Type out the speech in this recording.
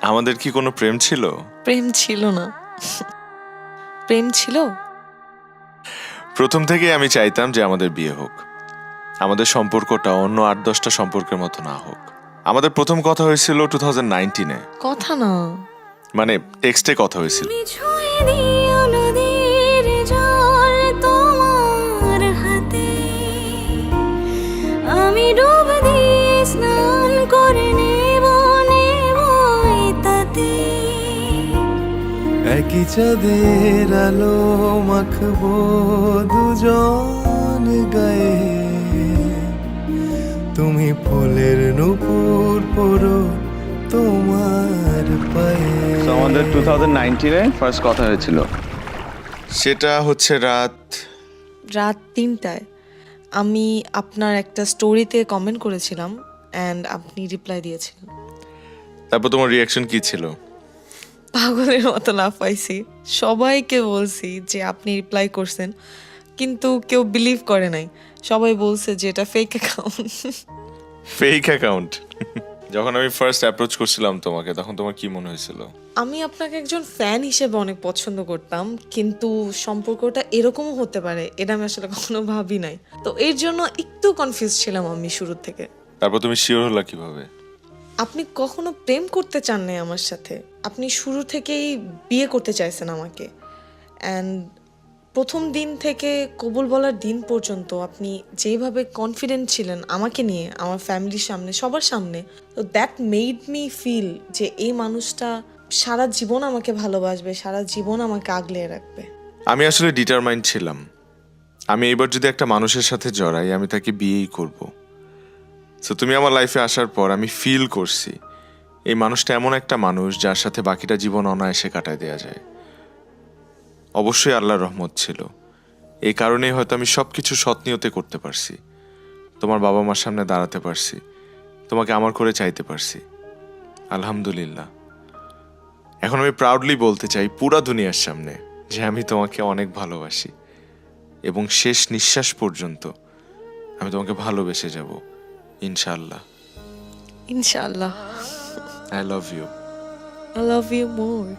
আমাদের কি কোনো প্রেম ছিল? প্রেম ছিল না। প্রেম ছিল। প্রথম থেকেই আমি চাইতাম যে আমাদের বিয়ে হোক, আমাদের সম্পর্কটা অন্য 8-10টা সম্পর্কের মতো না হোক। আমাদের প্রথম কথা হয়েছিল 2019-এ, কথা না, মানে টেক্সটে কথা হয়েছিল। আমি ডুব দিয়ে স্নান করে নেব তাতে একই চাঁদের আলো মাখবো দুজন গায়ে, তুমি ফুলের নূপুর পরো তোমার পায়ে। আমাদের 2019-এ ফার্স্ট কথা হয়েছিল। সেটা হচ্ছে রাত 3টায়। আমি আপনার একটা স্টোরিতে কমেন্ট করেছিলাম অ্যান্ড আপনি রিপ্লাই দিয়েছিলেন। তারপর তোমার রিয়াকশন কি ছিল? পাগলের মতো লাফাইছি, সবাইকে বলছি যে আপনি রিপ্লাই করছেন, কিন্তু কেউ বিলিভ করে নাই। সবাই বলছে যে এটা ফেক অ্যাকাউন্ট। Fake account? যখন আমি ফার্স্ট অ্যাপ্রোচ করছিলাম তোমাকে, তখন তোমার কি মনে হয়েছিল? আমি আপনাকে একজন ফ্যান হিসেবে অনেক পছন্দ করতাম, কিন্তু সম্পর্কটা এরকমও হতে পারে এটা আমি আসলে কখনো ভাবি নাই। তো এর জন্য একটু কনফিউজ ছিলাম আমি শুরু থেকে। তারপর তুমি শিওর হলা কিভাবে? আপনি কখনো প্রেম করতে চান নাই আমার সাথে, আপনি শুরু থেকেই বিয়ে করতে চাইছেন আমাকে। অ্যান্ড প্রথম দিন থেকে কবুল বলার দিন পর্যন্ত আপনি যেভাবে কনফিডেন্ট ছিলেন আমাকে নিয়ে, আমার ফ্যামিলির সামনে, সবার সামনে, তো দ্যাট মেড মি ফিল যে এই মানুষটা সারা জীবন আমাকে ভালোবাসবে, সারা জীবন আমাকে আগলে রাখবে। আমি আসলে ডিটারমাইন্ড ছিলাম, আমি এবার যদি একটা মানুষের সাথে জড়াই, আমি তাকে বিয়েই করব। সো তুমি আমার লাইফে আসার পর আমি ফিল করছি এই মানুষটা এমন একটা মানুষ যার সাথে বাকিটা জীবন অনায়াসে কাটায় দেওয়া যায়। অবশ্যই আল্লাহর রহমত ছিল, এই কারণেই হয়তো আমি সব কিছু সৎনিয়তে করতে পারছি, তোমার বাবা মার সামনে দাঁড়াতে পারছি, তোমাকে আমার করে চাইতে পারছি। আলহামদুলিল্লাহ। এখন আমি প্রাউডলি বলতে চাই পুরা দুনিয়ার সামনে যে আমি তোমাকে অনেক ভালোবাসি এবং শেষ নিঃশ্বাস পর্যন্ত আমি তোমাকে ভালোবেসে যাব, ইনশাআল্লাহ। ইনশাআল্লাহ। I love you. I love you more.